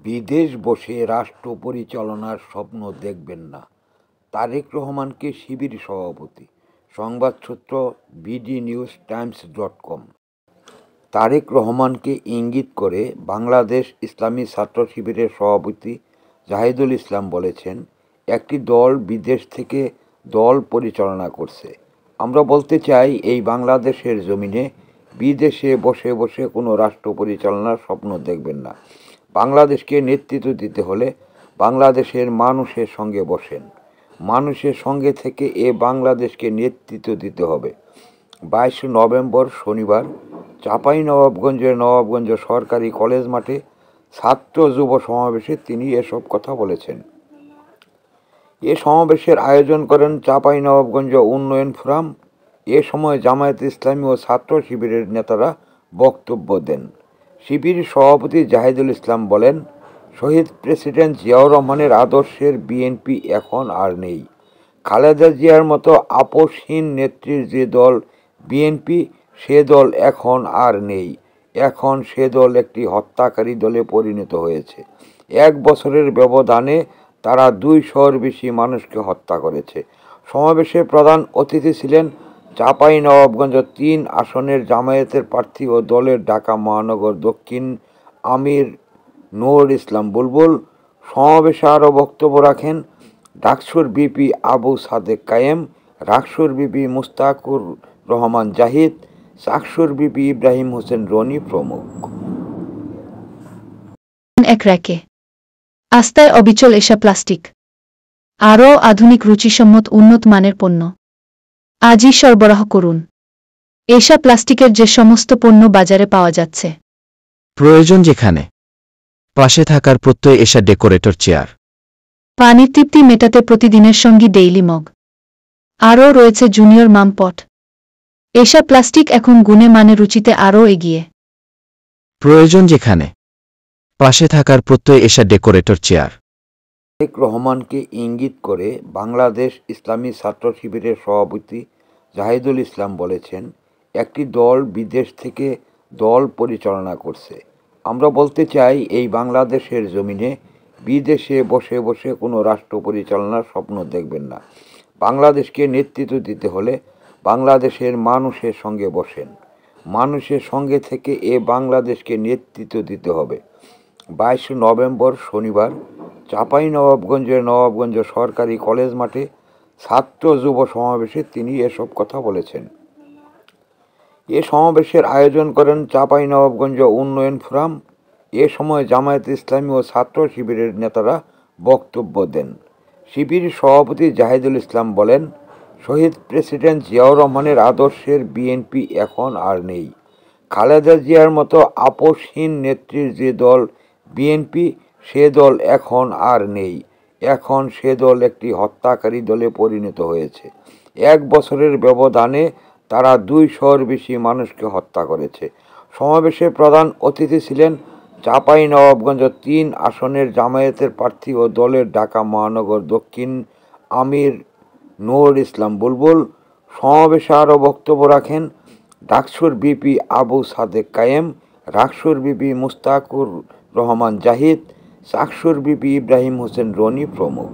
বিদেশ বসে রাষ্ট্র পরিচালনার স্বপ্ন দেখবেন না, তারেক রহমানকে শিবির সভাপতি। সংবাদ সূত্র bdnewstimes.com। তারেক রহমানকে ইঙ্গিত করে বাংলাদেশ ইসলামী ছাত্র শিবিরের সভাপতি জাহিদুল ইসলাম বলেছেন, একটি দল বিদেশ থেকে দল পরিচালনা করছে। আমরা বলতে চাই, এই বাংলাদেশের জমিনে বিদেশে বসে বসে কোনো রাষ্ট্র পরিচালনার স্বপ্ন দেখবেন না। বাংলাদেশকে নেতৃত্ব দিতে হলে বাংলাদেশের মানুষের সঙ্গে বসেন। মানুষের সঙ্গে থেকে বাংলাদেশকে নেতৃত্ব দিতে হবে। 22 নভেম্বর শনিবার চাঁপাইনবাবগঞ্জের নবাবগঞ্জ সরকারি কলেজ মাঠে ছাত্র যুব সমাবেশে তিনি এসব কথা বলেছেন। এ সমাবেশের আয়োজন করেন চাঁপাইনবাবগঞ্জ উন্নয়ন ফোরাম। এ সময় জামায়াতে ইসলামী ও ছাত্র শিবিরের নেতারা বক্তব্য দেন। শিবির সভাপতি জাহিদুল ইসলাম বলেন, শহীদ প্রেসিডেন্ট জিয়াউর রহমানের আদর্শের বিএনপি এখন আর নেই। খালেদা জিয়ার মতো আপোষহীন নেত্রীর যে দল বিএনপি, সে দল এখন আর নেই। এখন সে দল একটি হত্যাকারী দলে পরিণত হয়েছে। 1 বছরের ব্যবধানে তারা 200-র বেশি মানুষকে হত্যা করেছে। সমাবেশে প্রধান অতিথি ছিলেন চাঁপাইনবাবগঞ্জ 3 আসনের জামায়াতের প্রার্থী ও দলের ঢাকা মহানগর দক্ষিণ আমির নূর ইসলাম বুলবুল। সমাবেশে আরও বক্তব্য রাখেন ডাকসুর বিপি আবু সাদেক কায়েম, রাকসুর বিপি মুস্তাকুর রহমান জাহিদ, চাকসুর বিপি ইব্রাহিম হোসেন রনি প্রমুখ। এক র্যাকে আস্থায় অবিচল এশা প্লাস্টিক, আরও আধুনিক রুচিসম্মত উন্নত মানের পণ্য আজই সরবরাহ করুন। এশা প্লাস্টিকের যে সমস্ত পণ্য বাজারে পাওয়া যাচ্ছে, প্রয়োজন যেখানে, পাশে থাকার প্রত্যয় এশা ডেকোরেটর চেয়ার। পানির তৃপ্তি মেটাতে প্রতিদিনের সঙ্গী ডেইলি মগ। আরও রয়েছে জুনিয়র মাম পট। এশা প্লাস্টিক এখন গুণে মানে রুচিতে আরও এগিয়ে। প্রয়োজন যেখানে, পাশে থাকার প্রত্যয় এশা ডেকোরেটর চেয়ার। তারেক রহমানকে ইঙ্গিত করে বাংলাদেশ ইসলামী ছাত্র শিবিরের সভাপতি জাহিদুল ইসলাম বলেছেন, একটি দল বিদেশ থেকে দল পরিচালনা করছে। আমরা বলতে চাই, এই বাংলাদেশের জমিনে বিদেশে বসে বসে কোনো রাষ্ট্র পরিচালনার স্বপ্ন দেখবেন না। বাংলাদেশকে নেতৃত্ব দিতে হলে বাংলাদেশের মানুষের সঙ্গে বসেন। মানুষের সঙ্গে থেকে বাংলাদেশকে নেতৃত্ব দিতে হবে। 22 নভেম্বর শনিবার চাঁপাইনবাবগঞ্জের নবাবগঞ্জ সরকারি কলেজ মাঠে ছাত্র যুব সমাবেশে তিনি এসব কথা বলেছেন। এ সমাবেশের আয়োজন করেন চাঁপাইনবাবগঞ্জ উন্নয়ন ফোরাম। এ সময় জামায়াতে ইসলামী ও ছাত্র শিবিরের নেতারা বক্তব্য দেন। শিবির সভাপতি জাহিদুল ইসলাম বলেন, শহীদ প্রেসিডেন্ট জিয়াউর রহমানের আদর্শের বিএনপি এখন আর নেই। খালেদা জিয়ার মতো আপোষহীন নেত্রীর যে দল বিএনপি, সে দল এখন আর নেই। এখন সে দল একটি হত্যাকারী দলে পরিণত হয়েছে। 1 বছরের ব্যবধানে তারা 200-র বেশি মানুষকে হত্যা করেছে। সমাবেশে প্রধান অতিথি ছিলেন চাঁপাইনবাবগঞ্জ 3 আসনের জামায়াতের প্রার্থী ও দলের ঢাকা মহানগর দক্ষিণ আমির নূর ইসলাম বুলবুল। সমাবেশে আরও বক্তব্য রাখেন ডাকসুর বিপি আবু সাদেক কায়েম, রাকসুর বিপি মুস্তাকুর রহমান জাহিদ, চাকসুর বিপি ইব্রাহিম হোসেন রনি প্রমুখ।